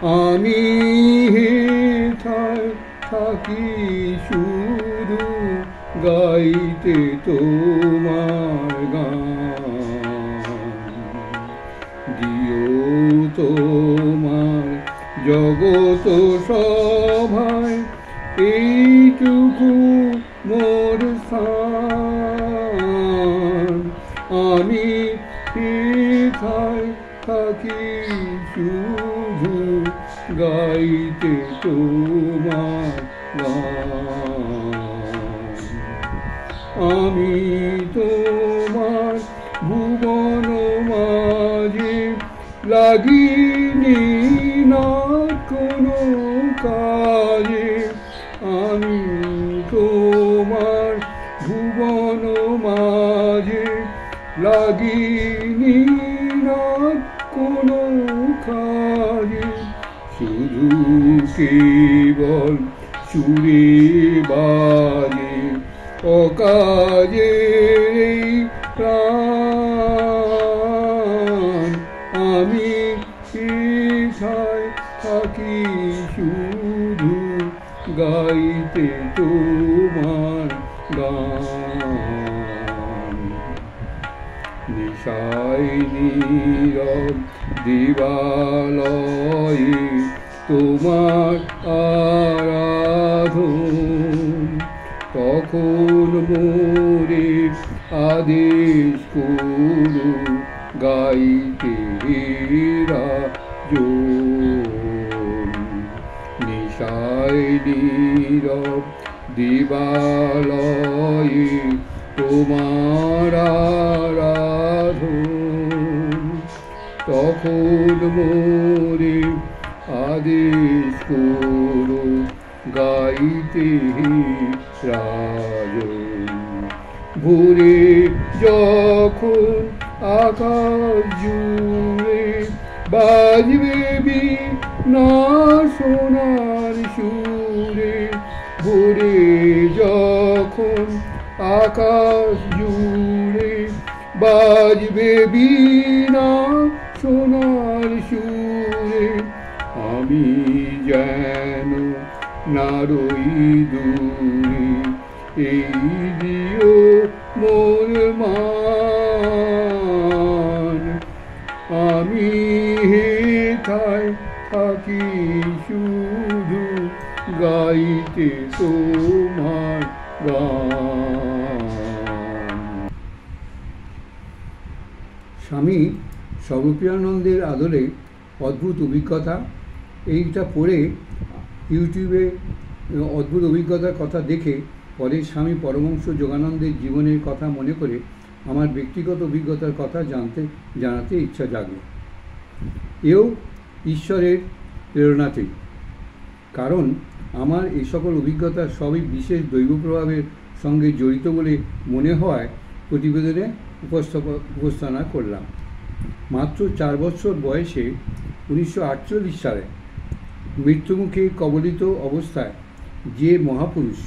আমি হেথায় থাকি শুধু গাইতে তোমার গান। দিও তোমার জগত সভায় এইটুকু মোর স্থান। আমি হেথায় থাকি শুধু গাইতে তোমার গান। আমি তোমার ভুবন মাঝে লাগিনি না কোনো কাজে। আমি তোমার ভুবন মাঝে লাগিনি না কোনো কাজে। শুধু কেবল সুরে বাজে অকাজে প্রাণ। আমি হেথায় থাকি শুধু গাইতে তোমার গান। নিশায় নীরব দিবালয়ে তোমার আরাধন। তখন মোরে আদেশ করো গাইতে রাজন। নিশায় নীরব দিবালয়ে তোমার আরাধন। তখন মোরে আদেশ করো গাইতে রাজন। ভোরে যখন আকাশ জুড়ে বাজবে বীণা সোনার সুরে। ভোরে যখন আকাশ জুড়ে বাজবে বীণা সোনার সুরে। আমি যেন না রই দূরে, এই দিও মোর মান। আমি হেথায় থাকি শুধু গাইতে তোমার গান। স্বামী স্বরূপানন্দের আদলে অদ্ভুত অভিজ্ঞতা। এইটা পড়ে ইউটিউবে অদ্ভুত অভিজ্ঞতার কথা দেখে পরে স্বামী পরমহংস যোগানন্দের জীবনের কথা মনে করে আমার ব্যক্তিগত অভিজ্ঞতার কথা জানাতে ইচ্ছা জাগল। এও ঈশ্বরের প্রেরণাতেই। কারণ আমার এই সকল অভিজ্ঞতা সবই বিশেষ দৈব প্রভাবের সঙ্গে জড়িত বলে মনে হওয়ায় প্রতিবেদনে উপস্থাপনা করলাম। মাত্র 4 বছর বয়সে 1948 সালে মৃত্যুমুখে কবলিত অবস্থায় যে মহাপুরুষ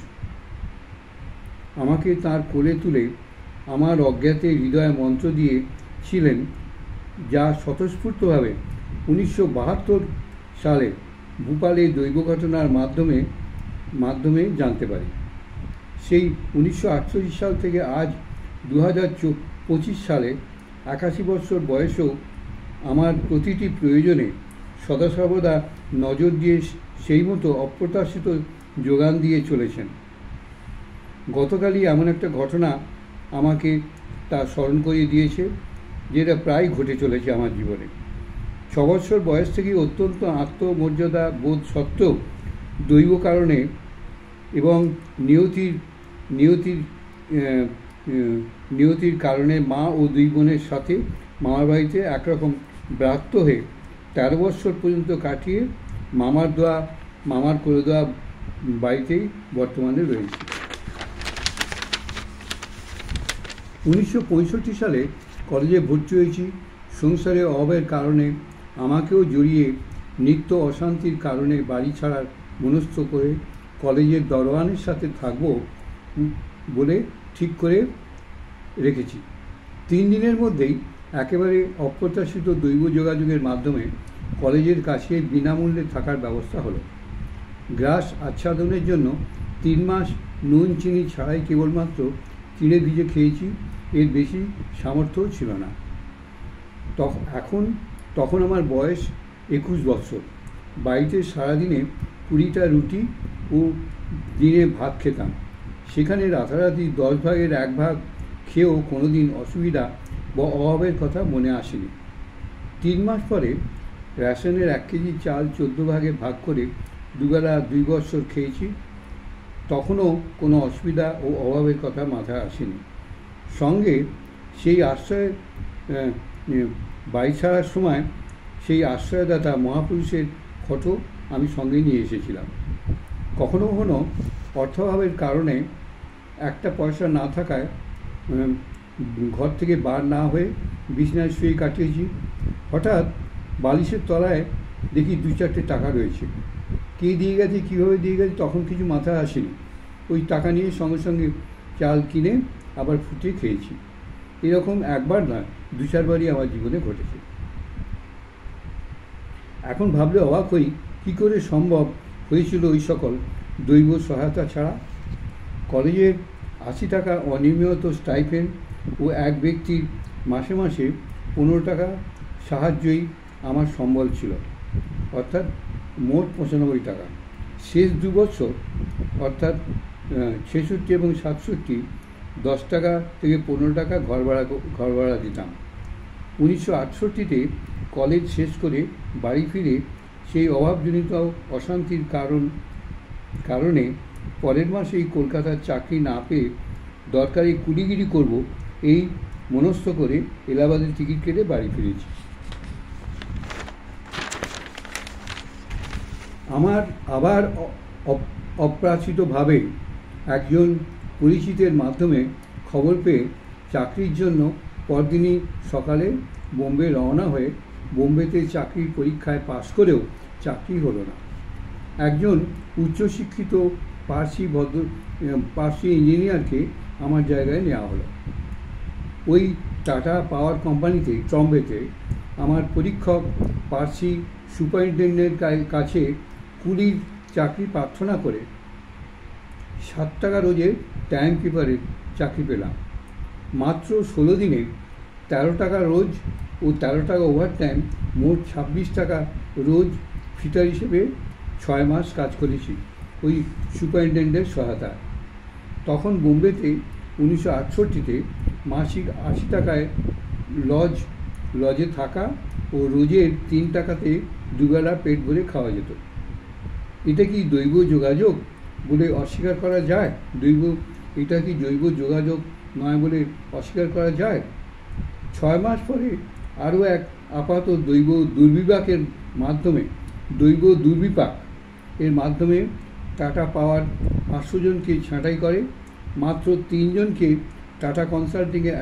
আমাকে তার কোলে তুলে আমার অজ্ঞাতে হৃদয়ে মন্ত্র দিয়েছিলেন, যা স্বতঃস্ফূর্তভাবে 1972 সালে ভূপালে দৈব ঘটনার মাধ্যমে জানতে পারি। সেই 1948 সাল থেকে আজ 2025 সালে 81 বছর বয়সেও আমার প্রতিটি প্রয়োজনে সদাসর্বদা নজর দিয়ে সেই মতো অপ্রত্যাশিত যোগান দিয়ে চলেছেন। গতকালই এমন একটা ঘটনা আমাকে তা স্মরণ করিয়ে দিয়েছে, যেটা প্রায় ঘটে চলেছে আমার জীবনে। 6 বছর বয়স থেকেই অত্যন্ত আত্মমর্যাদা বোধ সত্ত্বেও দৈব কারণে এবং নিয়তির কারণে মা ও 2 বোনের সাথে মামার বাড়িতে একরকম ব্রাত্য হয়ে 13 বছর পর্যন্ত কাটিয়ে মামার করে দেওয়া বাড়িতেই বর্তমানে রয়েছে। 1965 সালে কলেজে ভর্তি হয়েছি। সংসারে অভাবের কারণে আমাকেও জড়িয়ে নিত্য অশান্তির কারণে বাড়ি ছাড়ার মনস্থ করে কলেজের দরওয়ানের সাথে থাকব বলে ঠিক করে রেখেছি। 3 দিনের মধ্যেই একেবারে অপ্রত্যাশিত দৈব যোগাযোগের মাধ্যমে কলেজের কাছে বিনামূল্যে থাকার ব্যবস্থা হলো। গ্রাস আচ্ছাদনের জন্য 3 মাস নুন চিনি ছাড়াই কেবলমাত্র চিড়ে ভিজে খেয়েছি, এর বেশি সামর্থ্যও ছিল না। তখন আমার বয়স 21 বছর। বাড়িতে সারাদিনে 20টা রুটি ও দিনে ভাত খেতাম। সেখানে রাতারাতি 10 ভাগের 1 ভাগ খেয়েও কোনোদিন অসুবিধা বা অভাবের কথা মনে আসেনি। 3 মাস পরে রেশনের 1 কেজি চাল 14 ভাগে ভাগ করে দুবেলা 2 বছর খেয়েছি। তখনও কোনো অসুবিধা ও অভাবের কথা মাথায় আসেনি। সঙ্গে সেই আশ্রয় বাড়ি ছাড়ার সময় সেই আশ্রয়দাতা মহাপুরুষের ফটো আমি সঙ্গে নিয়ে এসেছিলাম। কখনো কখনো অর্থাভাবের কারণে একটা পয়সা না থাকায় ঘর থেকে বার না হয়ে বিছানায় শুয়ে কাটিয়েছি। হঠাৎ বালিশের তলায় দেখি 2-4টে টাকা রয়েছে। কে দিয়ে গেছে, কীভাবে দিয়ে গেছে তখন কিছু মাথায় আসেনি। ওই টাকা নিয়ে সঙ্গে সঙ্গে চাল কিনে আবার ফুটিয়ে খেয়েছি। এরকম একবার নয়, 2-4 বারই আমার জীবনে ঘটেছে। এখন ভাবলে অবাক হই, কী করে সম্ভব হয়েছিল ওই সকল দৈব সহায়তা ছাড়া। কলেজের 80 টাকা অনিয়মিত স্টাইপেন্ড ও এক ব্যক্তির মাসে মাসে 15 টাকা সাহায্যই আমার সম্বল ছিল, অর্থাৎ মোট 95 টাকা। শেষ 2 বছর অর্থাৎ 66 এবং 67 10 টাকা থেকে 15 টাকা ঘর ভাড়া দিতাম। 1968-তে কলেজ শেষ করে বাড়ি ফিরে সেই অভাবজনিত অশান্তির কারণে পরের মাসেই কলকাতার চাকরি না পেয়ে দরকারি কুলিগিরি করব এই মনস্থ করে এলাহাবাদের টিকিট কেটে বাড়ি ফিরেছি। আমার আবার অপ্রাচিতভাবে একজন পরিচিতের মাধ্যমে খবর পেয়ে চাকরির জন্য পরদিনই সকালে বোম্বে রওনা হয়ে বোম্বেতে চাকরির পরীক্ষায় পাশ করেও চাকরি হলো না। একজন উচ্চশিক্ষিত পার্সি ইঞ্জিনিয়ারকে আমার জায়গায় নেওয়া হলো। ওই টাটা পাওয়ার কোম্পানিতে ট্রম্বেতে আমার পরীক্ষক পার্সি সুপারিনটেন্ডেন্টের কাছে কুলির চাকরি প্রার্থনা করে 7 টাকা রোজের টাইম কিপারের চাকরি পেলাম। মাত্র 16 দিনে 13 টাকা রোজ ও 13 টাকা ওভার টাইম, মোট 26 টাকা রোজ ফিটার হিসেবে 6 মাস কাজ করেছি ওই সুপারিনটেন্ডেন্টের সহায়তায়। তখন বোম্বেতে 1968-তে মাসিক 80 টাকায় লজে থাকা ও রোজের 3 টাকাতে দুবেলা পেট ভরে খাওয়া যেত। এটা কি দৈব যোগাযোগ বলে অস্বীকার করা যায়? এটা কি জৈব যোগাযোগ নয় বলে অস্বীকার করা যায়? 6 মাস পরে আরও এক আপাত দৈব দুর্বিপাকের মাধ্যমে টাটা পাওয়ার 500 জনকে ছাঁটাই করে মাত্র 3 জনকে টাটা কনসাল্টিংয়ে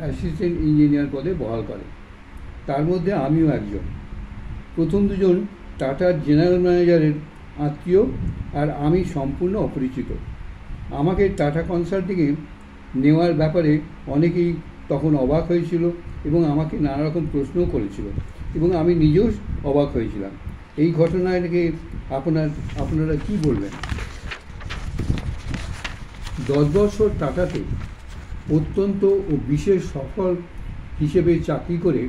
অ্যাসিস্ট্যান্ট ইঞ্জিনিয়ার পদে বহাল করে। তার মধ্যে আমিও একজন। প্রথম 2 জন টাটার জেনারেল ম্যানেজারের আত্মীয়, আর আমি সম্পূর্ণ অপরিচিত। আমাকে টাটা কনসাল্টিংয়ে নেওয়ার ব্যাপারে অনেকেই তখন অবাক হয়েছিল এবং আমাকে নানা রকম প্রশ্নও করেছিল, এবং আমি নিজেও অবাক হয়েছিলাম। এই ঘটনাটাকে আপনারা কি বলবেন? 10 বছর টাটাতে অত্যন্ত ও বিশেষ সফল হিসেবে চাকরি করে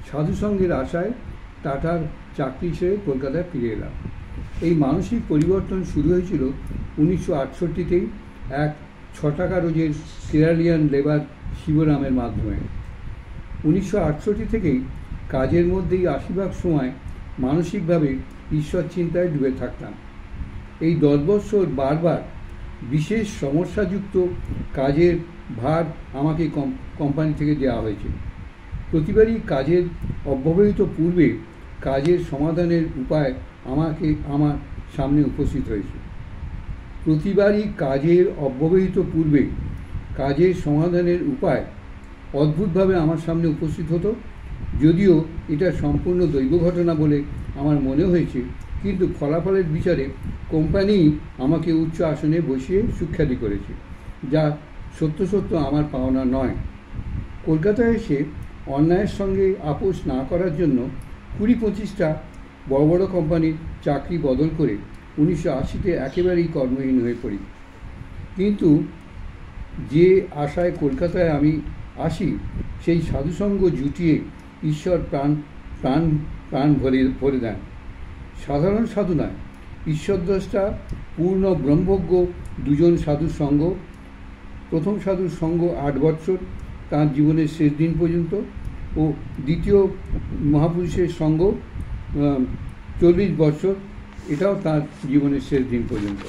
সাধুসঙ্গের আশায় টাটার চাকরি ছেড়ে কলকাতায় ফিরে এলাম। এই মানসিক পরিবর্তন শুরু হয়েছিল 1968-তেই এক 6 টাকা রোজের কেরালিয়ান লেবার শিবরামের মাধ্যমে। 1968 থেকেই কাজের মধ্যেই 80% সময় মানসিকভাবে ঈশ্বর চিন্তায় ডুবে থাকতাম। এই 10 বছর বারবার বিশেষ সমস্যাযুক্ত কাজের ভার আমাকে কোম্পানি থেকে দেওয়া হয়েছে। প্রতিবারই কাজের অব্যবহৃত পূর্বে কাজের সমাধানের উপায় আমার সামনে উপস্থিত হয়েছে। প্রতিবারই কাজের অব্যবহৃত পূর্বে কাজের সমাধানের উপায় অদ্ভুতভাবে আমার সামনে উপস্থিত হতো। যদিও এটা সম্পূর্ণ দৈব ঘটনা বলে আমার মনে হয়েছে, কিন্তু ফলাফলের বিচারে কোম্পানি আমাকে উচ্চ আসনে বসিয়ে সুখ্যাতি করেছে, যা সত্য আমার পাওনা নয়। কলকাতায় এসে অন্যায়ের সঙ্গে আপোষ না করার জন্য 20-25টা বড় বড় কোম্পানির চাকরি বদল করে 1980-তে একেবারেই কর্মহীন হয়ে পড়ি। কিন্তু যে আশায় কলকাতায় আমি আসি, সেই সাধুসঙ্গ জুটিয়ে ঈশ্বর প্রাণ প্রাণ প্রাণ ভরে দেন। সাধারণ সাধু নয়, ঈশ্বরদ্রষ্টা পূর্ণ ব্রহ্মজ্ঞ দুজন সাধুর সঙ্গ। প্রথম সাধুর সঙ্গ 8 বছর, তাঁর জীবনের শেষ দিন পর্যন্ত, ও দ্বিতীয় মহাপুরুষের সঙ্গ 40 বছর, এটাও তাঁর জীবনের শেষ দিন পর্যন্ত।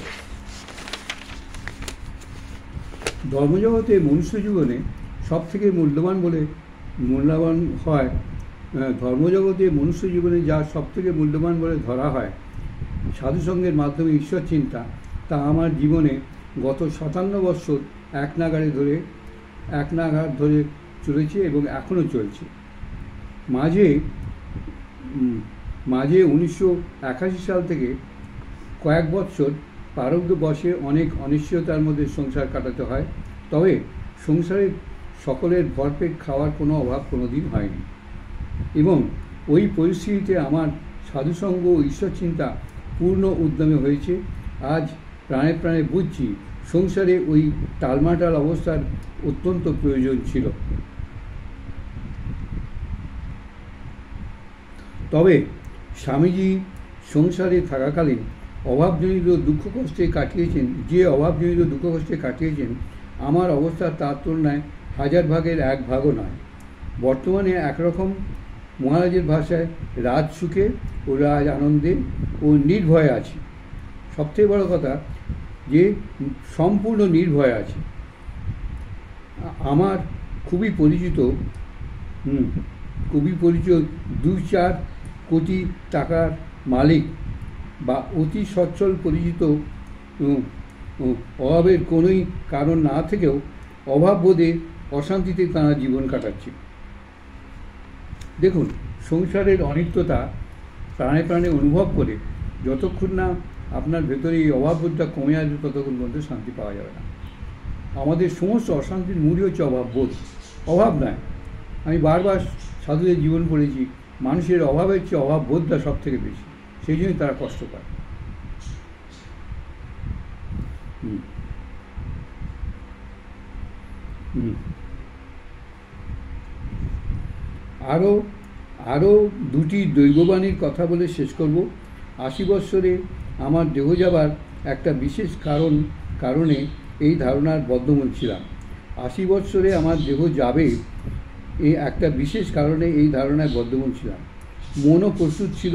ধর্মজগতে মনুষ্য জীবনে সব থেকে মূল্যবান হয়, ধর্মজগতে মনুষ্য জীবনে যা সব থেকে মূল্যবান বলে ধরা হয় সাধুসঙ্গের মাধ্যমে ঈশ্বর চিন্তা, তা আমার জীবনে গত 57 বছর এক নাগাড়ে ধরে চলেছে এবং এখনও চলছে। মাঝে 1981 সাল থেকে কয়েক বছর প্রারব্ধ বশে অনেক অনিশ্চয়তার মধ্যে সংসার কাটাতে হয়, তবে সংসারের সকলের ভরপেট খাওয়ার কোনো অভাব কোনোদিন হয়নি। এবং ওই পরিস্থিতিতে আমার সাধুসঙ্গ ও ঈশ্বর চিন্তা পূর্ণ উদ্যমে হয়েছে। আজ প্রাণে প্রাণে বুঝছি সংসারে ওই টালমাটাল অবস্থার অত্যন্ত প্রয়োজন ছিল। তবে স্বামীজি সংসারে থাকাকালীন অভাবজনিত দুঃখ কষ্টে কাটিয়েছেন, আমার অবস্থা তার তুলনায় 1000 ভাগের 1 ভাগও নয়। বর্তমানে একরকম মহারাজের ভাষায় রাজ সুখে ও রাজ আনন্দে ও নির্ভয়ে আছি। সবথেকে বড় কথা যে সম্পূর্ণ নির্ভয় আছে। আমার খুবই পরিচিত 2-4 কোটি টাকার মালিক বা অতি সচ্ছল পরিচিত অভাবের কোনোই কারণ না থেকেও অভাববোধে অশান্তিতে তারা জীবন কাটাচ্ছে। দেখুন, সংসারের অনিত্যতা প্রাণে প্রাণে অনুভব করে যতক্ষণ না আপনার ভেতরে এই অভাববোধটা কমে আসবে, ততক্ষণ পর্যন্ত শান্তি পাওয়া যাবে না। আমাদের সমস্ত অশান্তির মূলই হচ্ছে অভাববোধ, অভাব নয়। আমি বারবার সাধুদের জীবন পড়েছি, মানুষের অভাবের চেয়ে অভাববোধটা সব থেকে বেশি, সেই জন্যই তারা কষ্ট পায়। আরও 2টি দৈববাণীর কথা বলে শেষ করব। 80 বৎসরে আমার দেহ যাবার একটা বিশেষ কারণে এই ধারণার বদ্ধমূল ছিলাম। 80 বৎসরে আমার দেহ যাবে এই একটা বিশেষ কারণে এই ধারণায় বদ্ধমূল ছিলাম। মনও প্রস্তুত ছিল।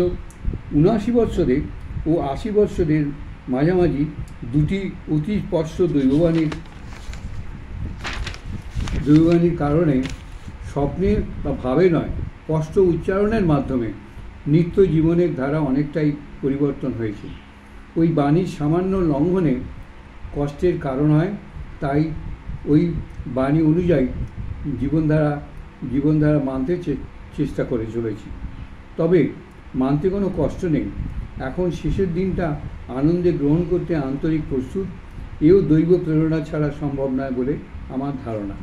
79 বৎসরে ও 80 বৎসরের মাঝামাঝি 2টি অতি স্পষ্ট দৈববাণীর কারণে স্বপ্নে বা ভাবে নয়, স্পষ্ট উচ্চারণের মাধ্যমে নিত্য জীবনের ধারা অনেকটাই পরিবর্তন হয়েছে। ওই বাণীর সামান্য লঙ্ঘনে কষ্টের কারণ হয়, তাই ওই বাণী অনুযায়ী জীবনধারা মানতে চেষ্টা করে চলেছি। তবে মানতে কোনো কষ্ট নেই। এখন শেষের দিনটা আনন্দে গ্রহণ করতে আন্তরিক প্রস্তুত। এও দৈব প্রেরণা ছাড়া সম্ভব নয় বলে আমার ধারণা।